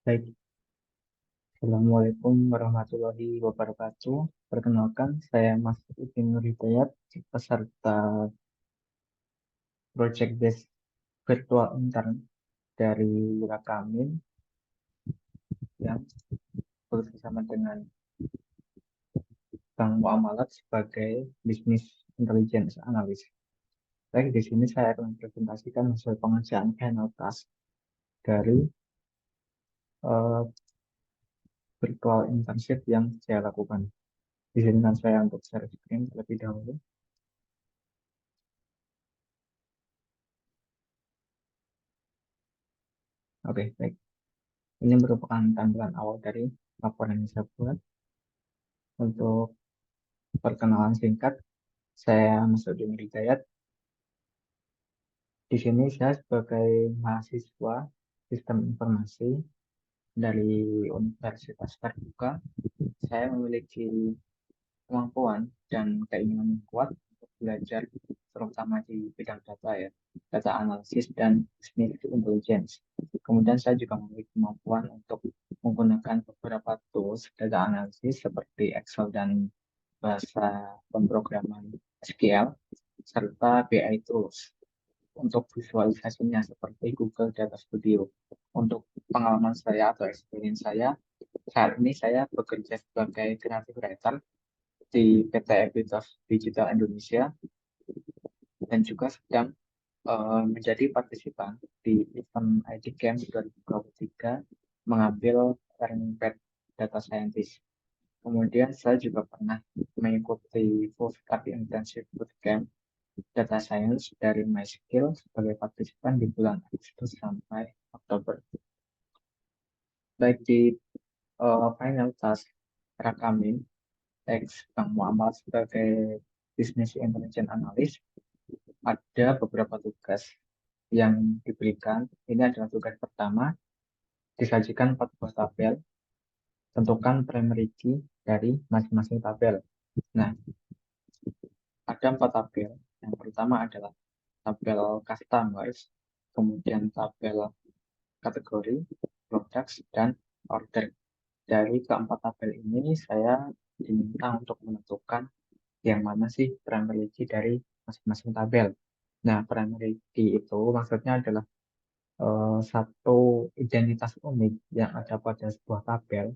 Baik, Assalamualaikum warahmatullahi wabarakatuh. Perkenalkan, saya Mas Udin Nur Hidayat, peserta Project Based Virtual Intern dari Rakamin yang bekerjasama dengan Bank Muamalat sebagai Business Intelligence Analyst. Baik, di sini saya akan presentasikan hasil pengerjaan final task dari eh, virtual internship yang saya lakukan. Izinkan saya untuk share screen terlebih dahulu. Oke, baik. Ini merupakan tampilan awal dari laporan yang saya buat. Untuk perkenalan singkat, saya Masudin Hidayat. Di sini saya sebagai mahasiswa Sistem Informasi dari Universitas Terbuka. Saya memiliki kemampuan dan keinginan yang kuat untuk belajar terutama di bidang data ya, data analisis dan business intelligence. Kemudian saya juga memiliki kemampuan untuk menggunakan beberapa tools data analisis seperti Excel dan bahasa pemrograman SQL serta BI tools untuk visualisasinya seperti Google Data Studio. Untuk pengalaman saya atau experience saya, saat ini saya bekerja sebagai creative writer di PT Ekuitas Digital Indonesia dan juga sedang menjadi partisipan di event ID Camp 2023 mengambil learning path data scientist. Kemudian saya juga pernah mengikuti full study intensive bootcamp data science dari MySkill sebagai partisipan di bulan Agustus sampai Oktober. Baik di final task Rakamin X Bank Muammar sebagai Business Intelligence Analyst, ada beberapa tugas yang diberikan. Ini adalah tugas pertama, disajikan 4 buah tabel, tentukan primary key dari masing-masing tabel. Nah, ada 4 tabel. Yang pertama adalah tabel customers, kemudian tabel kategori, products, dan order. Dari keempat tabel ini, saya diminta untuk menentukan yang mana sih primary key dari masing-masing tabel. Nah, primary key itu maksudnya adalah satu identitas unik yang ada pada sebuah tabel,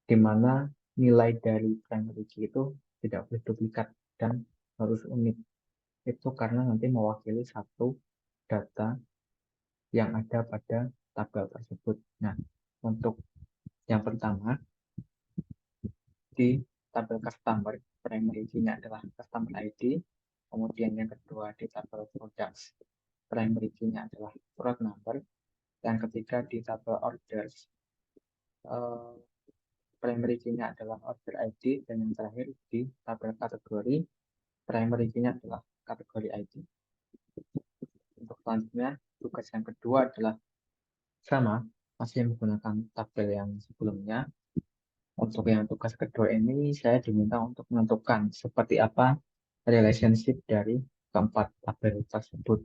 di mana nilai dari primary key itu tidak boleh duplikat dan harus unik. Itu karena nanti mewakili satu data yang ada pada tabel tersebut. Nah, untuk yang pertama, di tabel customer, primary key-nya adalah customer ID. Kemudian yang kedua di tabel products, primary key-nya adalah product number. Yang ketiga di tabel orders, eh, primary key-nya adalah order ID. Dan yang terakhir di tabel kategori, primary key-nya adalah kategori ID. Untuk selanjutnya, tugas yang kedua adalah sama, masih menggunakan tabel yang sebelumnya. Untuk yang tugas kedua ini, saya diminta untuk menentukan seperti apa relationship dari keempat tabel tersebut.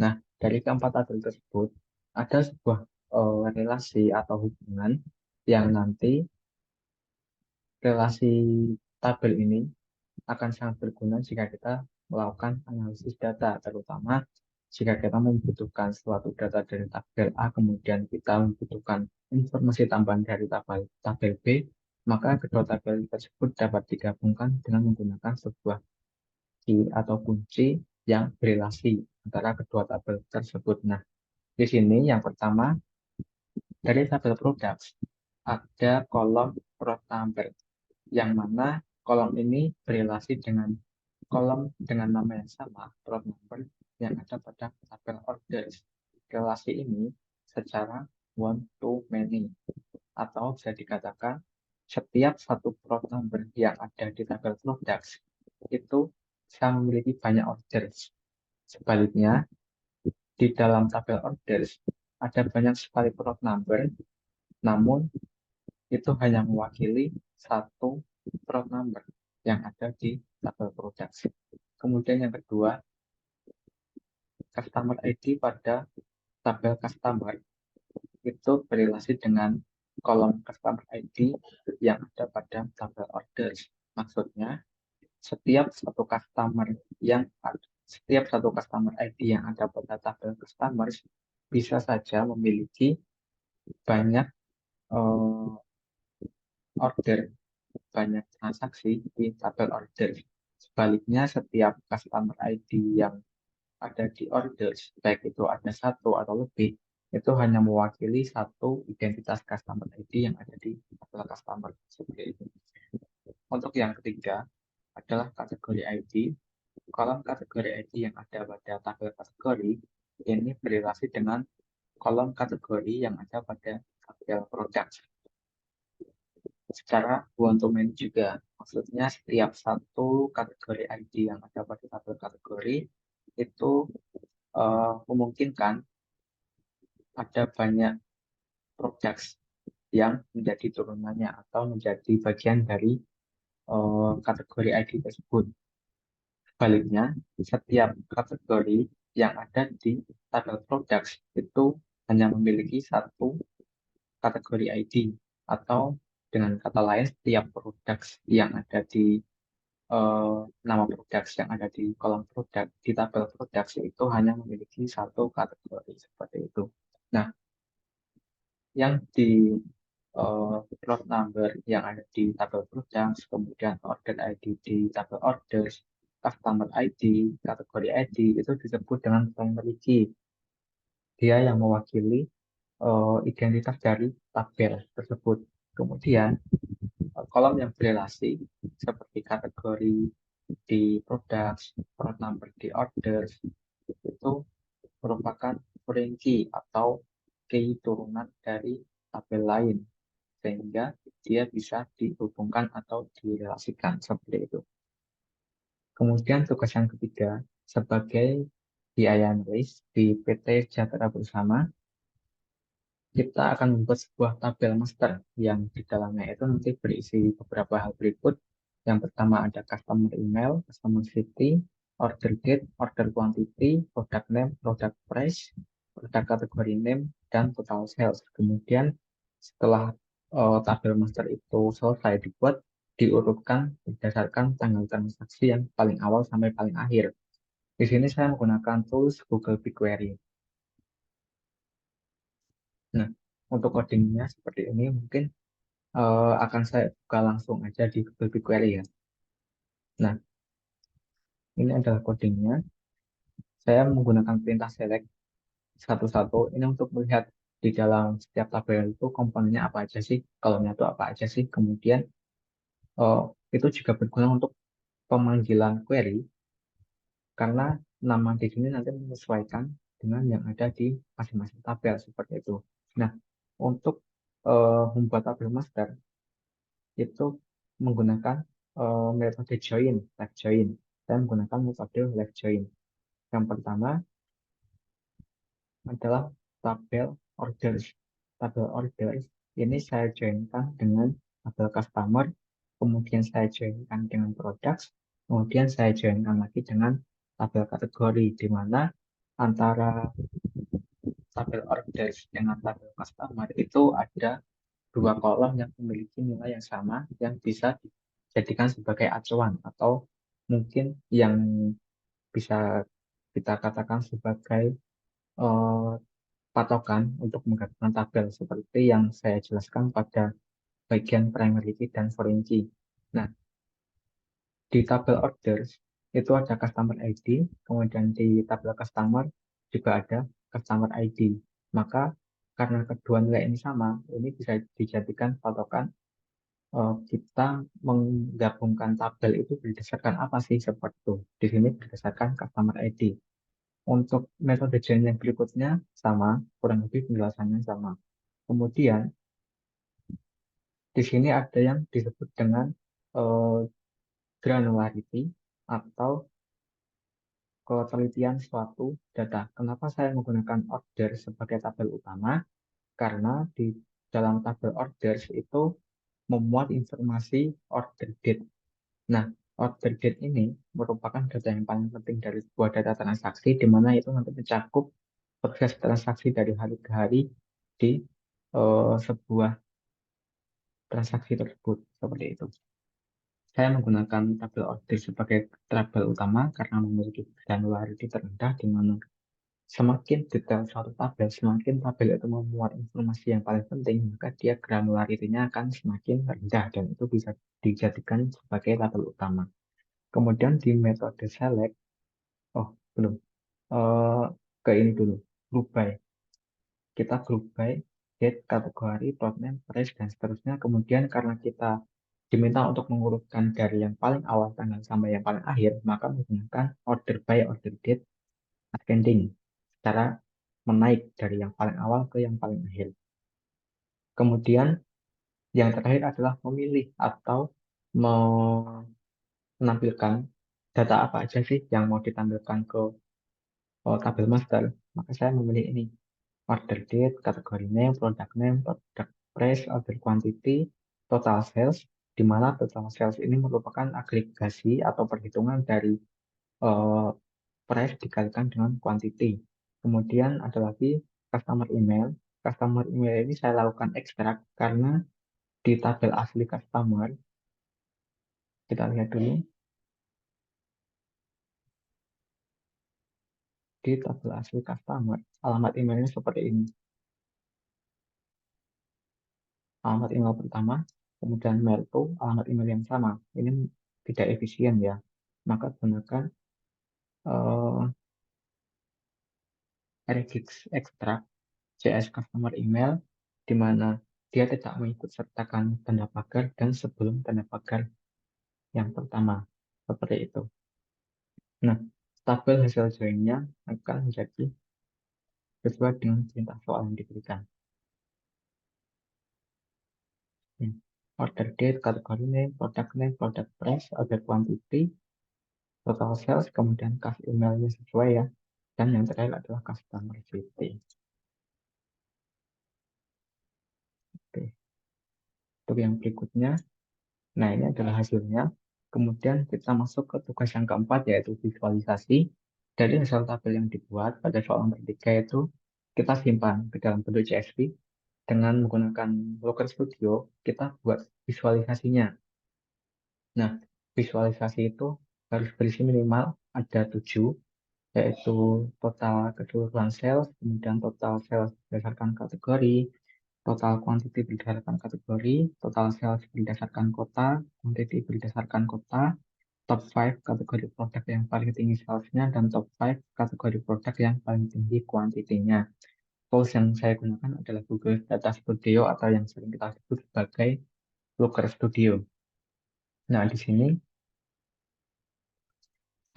Nah, dari keempat tabel tersebut, ada sebuah relasi atau hubungan yang nanti relasi tabel ini akan sangat berguna jika kita melakukan analisis data, terutama jika kita membutuhkan suatu data dari tabel A, kemudian kita membutuhkan informasi tambahan dari tabel B, maka kedua tabel tersebut dapat digabungkan dengan menggunakan sebuah key atau kunci yang berelasi antara kedua tabel tersebut. Nah, di sini yang pertama dari tabel products ada kolom prod number, yang mana kolom ini berelasi dengan kolom dengan nama yang sama, prod number, yang ada pada tabel orders. Relasi ini secara one to many, atau bisa dikatakan setiap satu prod number yang ada di tabel products itu bisa memiliki banyak orders. Sebaliknya, di dalam tabel orders ada banyak sekali prod number, namun itu hanya mewakili satu prod number yang ada di tabel products. Kemudian yang kedua, customer ID pada tabel customer itu berrelasi dengan kolom customer ID yang ada pada tabel orders. Maksudnya, setiap satu customer ID yang ada pada tabel customers bisa saja memiliki banyak eh, order, banyak transaksi di tabel order. Sebaliknya, setiap customer ID yang ada di orders, baik itu ada satu atau lebih, itu hanya mewakili satu identitas customer ID yang ada di tabel customer. Seperti itu. Untuk yang ketiga adalah kategori ID. Kolom kategori ID yang ada pada tabel kategori ini berrelasi dengan kolom kategori yang ada pada tabel produk. Secara one-to-many juga, maksudnya setiap satu kategori ID yang ada pada tabel kategori itu memungkinkan ada banyak produk yang menjadi turunannya atau menjadi bagian dari kategori ID tersebut. Sebaliknya, setiap kategori yang ada di tabel produk itu hanya memiliki satu kategori ID, atau dengan kata lain, setiap produk yang ada di nama produk yang ada di kolom produk di tabel produk itu hanya memiliki satu kategori seperti itu. Nah, yang di plot number yang ada di tabel produk, kemudian order ID di tabel orders, customer ID, kategori ID itu disebut dengan primary key. Dia yang mewakili identitas dari tabel tersebut. Kemudian kolom yang berrelasi seperti kategori di produk, plot number di orders itu merupakan foreign key atau key turunan dari tabel lain, sehingga dia bisa dihubungkan atau direlasikan seperti itu. Kemudian tugas yang ketiga, sebagai BI analyst di PT Jatera Bersama, kita akan membuat sebuah tabel master yang di dalamnya itu nanti berisi beberapa hal berikut. Yang pertama ada customer email, customer city, order date, order quantity, product name, product price, product category name, dan total sales. Kemudian setelah tabel master itu selesai dibuat, diurutkan berdasarkan tanggal transaksi yang paling awal sampai paling akhir. Di sini saya menggunakan tools Google BigQuery. Nah, untuk codingnya seperti ini mungkin akan saya buka langsung aja di Google BigQuery ya. Nah, ini adalah codingnya. Saya menggunakan perintah select satu-satu. Ini untuk melihat di dalam setiap tabel itu komponennya apa aja sih, kolomnya itu apa aja sih. Kemudian eh, itu juga berguna untuk pemanggilan query karena nama di sini nanti menyesuaikan dengan yang ada di masing-masing tabel seperti itu. Nah, untuk membuat tabel master itu menggunakan metode join, left join, dan menggunakan metode left join. Yang pertama adalah tabel orders. Tabel orders ini saya joinkan dengan tabel customer, kemudian saya joinkan dengan products, kemudian saya joinkan lagi dengan tabel kategori, di mana antara tabel orders dengan tabel customer itu ada dua kolom yang memiliki nilai yang sama yang bisa dijadikan sebagai acuan atau mungkin yang bisa kita katakan sebagai eh, patokan untuk menggabungkan tabel seperti yang saya jelaskan pada bagian primary key dan foreign key. Nah, di tabel orders itu ada customer ID, kemudian di tabel customer juga ada customer ID. Maka karena kedua nilai ini sama, ini bisa dijadikan patokan kita menggabungkan tabel itu berdasarkan apa sih seperti itu. Di sini berdasarkan customer ID. Untuk metode join yang berikutnya sama, kurang lebih penjelasannya sama. Kemudian di sini ada yang disebut dengan eh, granularity atau ketelitian suatu data. Kenapa saya menggunakan order sebagai tabel utama? Karena di dalam tabel orders itu memuat informasi order date. Nah, order date ini merupakan data yang paling penting dari sebuah data transaksi, di mana itu nanti mencakup proses transaksi dari hari ke hari di sebuah transaksi tersebut seperti itu. Saya menggunakan tabel order sebagai tabel utama karena memiliki granularity terendah di mana semakin detail suatu tabel, semakin tabel itu memuat informasi yang paling penting, maka dia granularity-nya akan semakin rendah dan itu bisa dijadikan sebagai tabel utama. Kemudian di metode select, oh belum, Eh, ke ini dulu, group by. Kita group by date, kategori, plot name, price, dan seterusnya. Kemudian karena kita diminta untuk mengurutkan dari yang paling awal tanggal sampai yang paling akhir, maka menggunakan order by order date ascending secara menaik dari yang paling awal ke yang paling akhir. Kemudian yang terakhir adalah memilih atau menampilkan data apa aja sih yang mau ditampilkan ke tabel master. Maka saya memilih ini order date, kategori name, product price, order quantity, total sales, di mana total sales ini merupakan agregasi atau perhitungan dari eh, price dikalikan dengan quantity. Kemudian ada lagi customer email. Customer email ini saya lakukan ekstrak karena di tabel asli customer, kita lihat dulu, di tabel asli customer, alamat emailnya seperti ini. Alamat email pertama, kemudian mail to, alamat email yang sama. Ini tidak efisien ya. Maka gunakan eh, regix extract CS customer email, di mana dia tidak mengikut sertakan tanda pagar dan sebelum tanda pagar yang pertama. Seperti itu. Nah, tabel hasil joinnya akan menjadi sesuai dengan perintah soal yang diberikan. Hmm. Order date, kategori name, product price, order quantity, total sales, kemudian cash emailnya sesuai ya. Dan yang terakhir adalah customer city. Oke, untuk yang berikutnya, nah ini adalah hasilnya. Kemudian kita masuk ke tugas yang keempat yaitu visualisasi. Dari hasil tabel yang dibuat pada soal nomor 3 itu kita simpan ke dalam bentuk CSV dengan menggunakan Looker Studio. Kita buat visualisasinya. Nah, visualisasi itu harus berisi minimal ada 7, yaitu total keseluruhan sales, kemudian total sales berdasarkan kategori, total quantity berdasarkan kategori, total sales berdasarkan kota, quantity berdasarkan kota, top 5 kategori produk yang paling tinggi salesnya, dan top 5 kategori produk yang paling tinggi kuantitinya. Tools yang saya gunakan adalah Google Data Studio atau yang sering kita sebut sebagai Looker Studio. Nah, di sini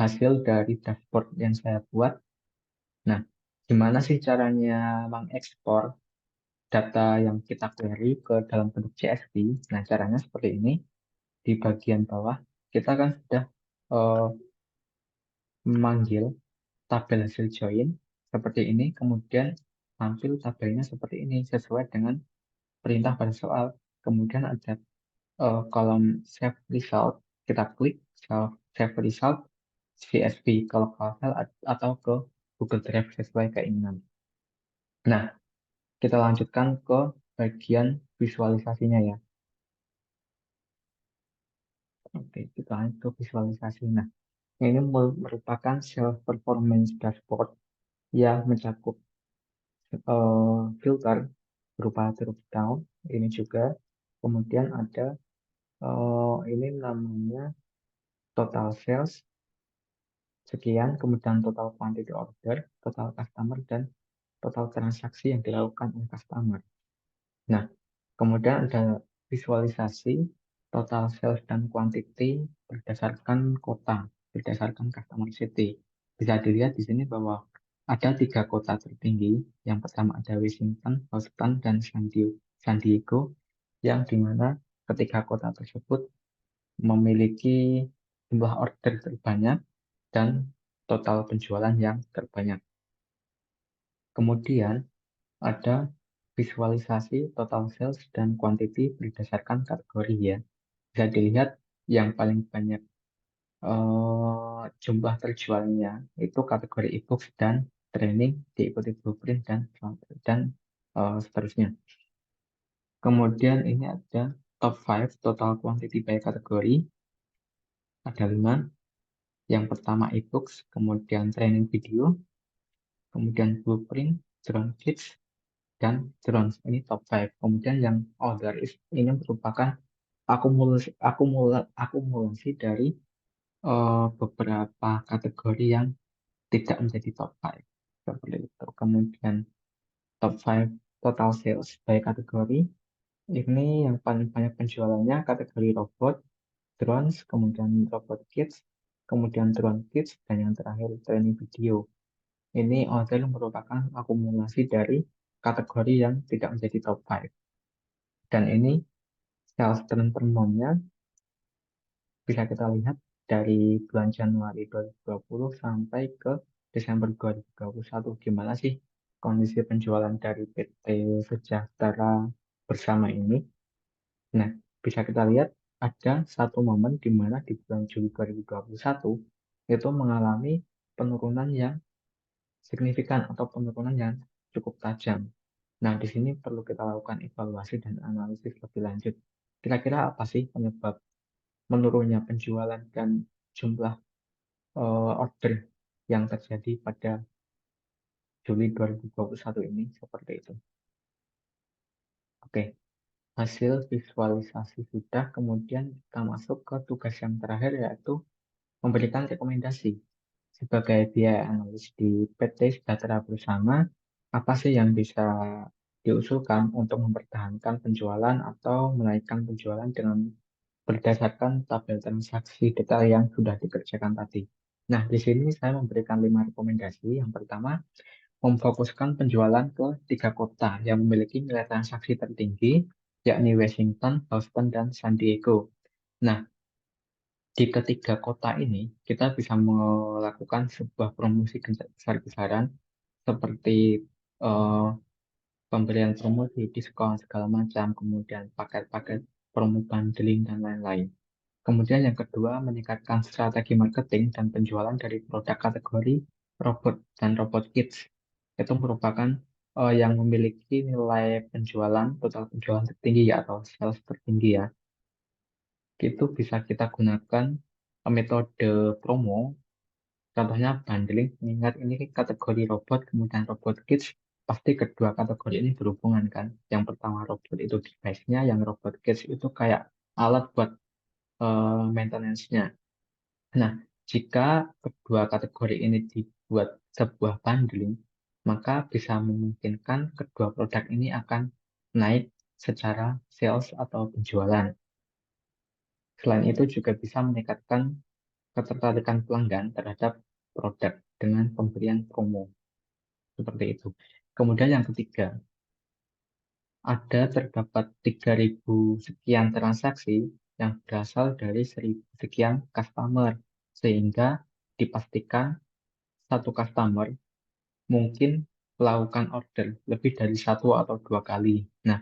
hasil dari dashboard yang saya buat. Nah, gimana sih caranya mengekspor data yang kita query ke dalam bentuk CSV? Nah, caranya seperti ini. Di bagian bawah, kita kan sudah eh, memanggil tabel hasil join seperti ini, kemudian tampil tabelnya seperti ini sesuai dengan perintah pada soal. Kemudian ada kolom save result, kita klik save result CSV kalau file atau ke Google Drive sesuai keinginan. Nah, kita lanjutkan ke bagian visualisasinya ya. Oke, kita lanjut ke visualisasi. Nah, ini merupakan self performance dashboard yang mencakup filter berupa drop down ini juga. Kemudian ada ini namanya total sales sekian, kemudian total quantity order, total customer, dan total transaksi yang dilakukan oleh customer. Nah, kemudian ada visualisasi total sales dan quantity berdasarkan kota, berdasarkan customer city. Bisa dilihat di sini bahwa ada 3 kota tertinggi. Yang pertama ada Washington, Houston, dan San Diego, yang dimana ketiga kota tersebut memiliki jumlah order terbanyak dan total penjualan yang terbanyak. Kemudian ada visualisasi total sales dan quantity berdasarkan kategori ya. Bisa dilihat yang paling banyak jumlah terjualnya itu kategori e-books dan training, diikuti blueprint dan seterusnya. Kemudian ini ada top 5 total quantity by kategori. Ada 5. Yang pertama e-books, kemudian training video, kemudian blueprint, drone kits, dan drones. Ini top 5. Kemudian yang other ini merupakan akumulasi dari beberapa kategori yang tidak menjadi top 5. Seperti itu. Kemudian top 5 total sales by kategori. Ini yang paling banyak penjualannya kategori robot, drones, kemudian robot kits, kemudian drone kits, dan yang terakhir training video. Ini order merupakan akumulasi dari kategori yang tidak menjadi top 5. Dan ini sales trend per month-nya bisa kita lihat dari bulan Januari 2020 sampai ke Desember 2021. Gimana sih kondisi penjualan dari PT Sejahtera Bersama ini? Nah, bisa kita lihat ada satu momen di mana di bulan Juli 2021 itu mengalami penurunan yang signifikan atau penurunan yang cukup tajam. Nah, di sini perlu kita lakukan evaluasi dan analisis lebih lanjut. Kira-kira apa sih penyebab menurunnya penjualan dan jumlah order yang terjadi pada Juli 2021 ini seperti itu. Oke, hasil visualisasi sudah, kemudian kita masuk ke tugas yang terakhir yaitu memberikan rekomendasi. Sebagai biaya analis di PT Sejahtera Bersama, apa sih yang bisa diusulkan untuk mempertahankan penjualan atau menaikkan penjualan dengan berdasarkan tabel transaksi detail yang sudah dikerjakan tadi. Nah, di sini saya memberikan 5 rekomendasi. Yang pertama, memfokuskan penjualan ke 3 kota yang memiliki nilai transaksi tertinggi, yakni Washington, Boston, dan San Diego. Nah, di ketiga kota ini, kita bisa melakukan sebuah promosi besar-besaran seperti eh, pemberian promosi, diskon, segala macam, kemudian paket-paket promo bundling, dan lain-lain. Kemudian yang kedua, meningkatkan strategi marketing dan penjualan dari produk kategori robot dan robot kits. Itu merupakan yang memiliki nilai penjualan, total penjualan tertinggi ya, atau sales tertinggi ya. Itu bisa kita gunakan metode promo, contohnya bundling, mengingat ini kategori robot, kemudian robot kits, pasti kedua kategori ini berhubungan kan. Yang pertama robot itu device-nya, yang robot kits itu kayak alat buat maintenance-nya. Nah, jika kedua kategori ini dibuat sebuah bundling, maka bisa memungkinkan kedua produk ini akan naik secara sales atau penjualan. Selain itu juga bisa meningkatkan ketertarikan pelanggan terhadap produk dengan pemberian promo seperti itu. Kemudian yang ketiga, terdapat 3.000 sekian transaksi yang berasal dari 1.000 sekian customer, sehingga dipastikan satu customer mungkin melakukan order lebih dari satu atau dua kali. Nah,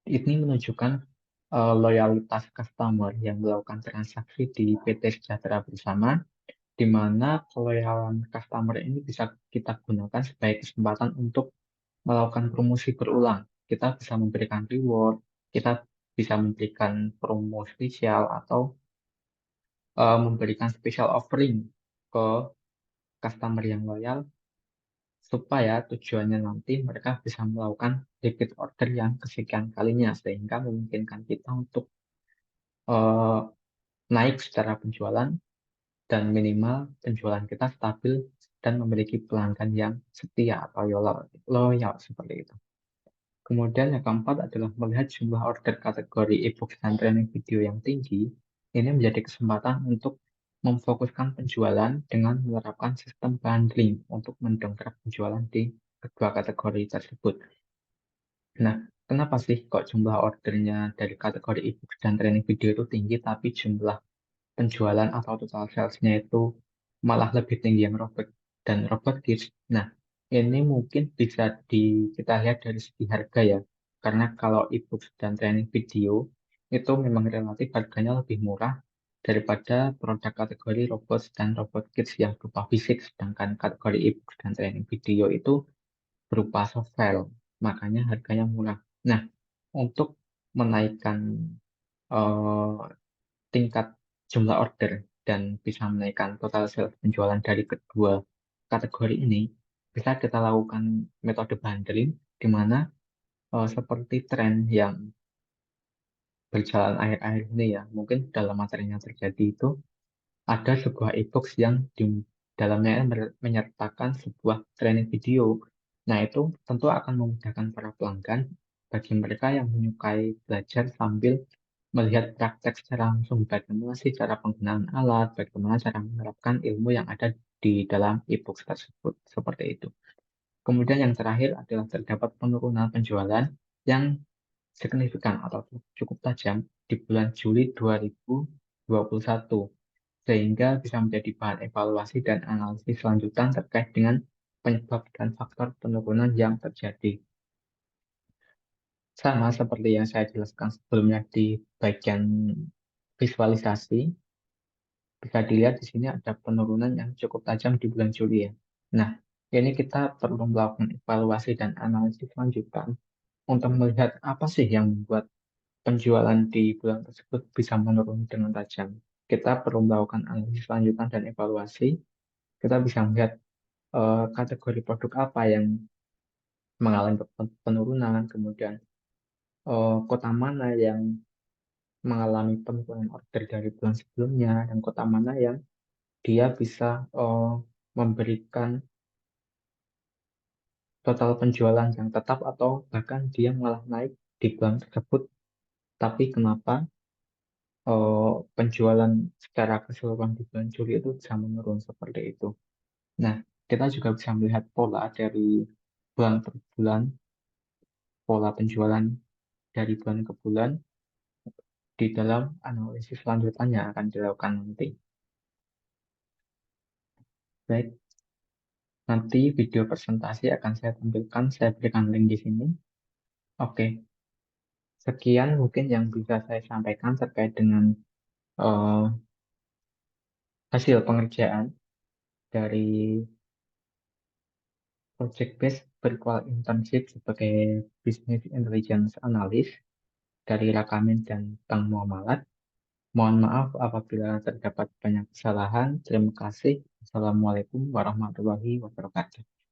ini menunjukkan loyalitas customer yang melakukan transaksi di PT Sejahtera Bersama, di mana keloyalan customer ini bisa kita gunakan sebagai kesempatan untuk melakukan promosi berulang. Kita bisa memberikan reward, kita bisa memberikan promo spesial atau memberikan special offering ke customer yang loyal supaya tujuannya nanti mereka bisa melakukan repeat order yang kesekian kalinya sehingga memungkinkan kita untuk eh, naik secara penjualan dan minimal penjualan kita stabil dan memiliki pelanggan yang setia atau loyal seperti itu. Kemudian yang keempat adalah melihat jumlah order kategori e-books dan training video yang tinggi. Ini menjadi kesempatan untuk memfokuskan penjualan dengan menerapkan sistem bundling untuk mendongkrak penjualan di kedua kategori tersebut. Nah, kenapa sih kok jumlah ordernya dari kategori e-books dan training video itu tinggi, tapi jumlah penjualan atau total salesnya itu malah lebih tinggi yang robot dan robot kits? Nah, ini mungkin bisa kita lihat dari segi harga ya, karena kalau e-books dan training video itu memang relatif harganya lebih murah daripada produk kategori robot dan robot kits yang berupa fisik, sedangkan kategori e-books dan training video itu berupa soft file, makanya harganya murah. Nah, untuk menaikkan eh, tingkat jumlah order dan bisa menaikkan total sales penjualan dari kedua kategori ini, bisa kita lakukan metode bundling, di mana seperti tren yang berjalan akhir-akhir ini ya, mungkin dalam materi yang terjadi itu ada sebuah e-books yang di dalamnya menyertakan sebuah training video. Nah, itu tentu akan memudahkan para pelanggan bagi mereka yang menyukai belajar sambil melihat praktek secara langsung bagaimana sih cara penggunaan alat, bagaimana cara menerapkan ilmu yang ada di dalam e-books tersebut, seperti itu. Kemudian yang terakhir adalah terdapat penurunan penjualan yang signifikan atau cukup tajam di bulan Juli 2021 sehingga bisa menjadi bahan evaluasi dan analisis lanjutan terkait dengan penyebab dan faktor penurunan yang terjadi. Sama seperti yang saya jelaskan sebelumnya di bagian visualisasi, bisa dilihat di sini ada penurunan yang cukup tajam di bulan Juli ya. Nah, ini kita perlu melakukan evaluasi dan analisis lanjutan untuk melihat apa sih yang membuat penjualan di bulan tersebut bisa menurun dengan tajam. Kita perlu melakukan analisis lanjutan dan evaluasi. Kita bisa melihat kategori produk apa yang mengalami penurunan, kemudian kota mana yang mengalami penurunan order dari bulan sebelumnya, dan kota mana yang dia bisa memberikan total penjualan yang tetap atau bahkan dia malah naik di bulan tersebut. Tapi kenapa penjualan secara keseluruhan di bulan Juli itu bisa menurun seperti itu? Nah, kita juga bisa melihat pola dari bulan per bulan, pola penjualan dari bulan ke bulan di dalam analisis lanjutannya akan dilakukan nanti. Baik, nanti video presentasi akan saya tampilkan, saya berikan link di sini. Oke, sekian mungkin yang bisa saya sampaikan terkait dengan eh, hasil pengerjaan dari Project Based Virtual Internship sebagai Business Intelligence Analyst dari Rakamin dan Tang Muamalat. Mohon maaf apabila terdapat banyak kesalahan. Terima kasih. Assalamualaikum warahmatullahi wabarakatuh.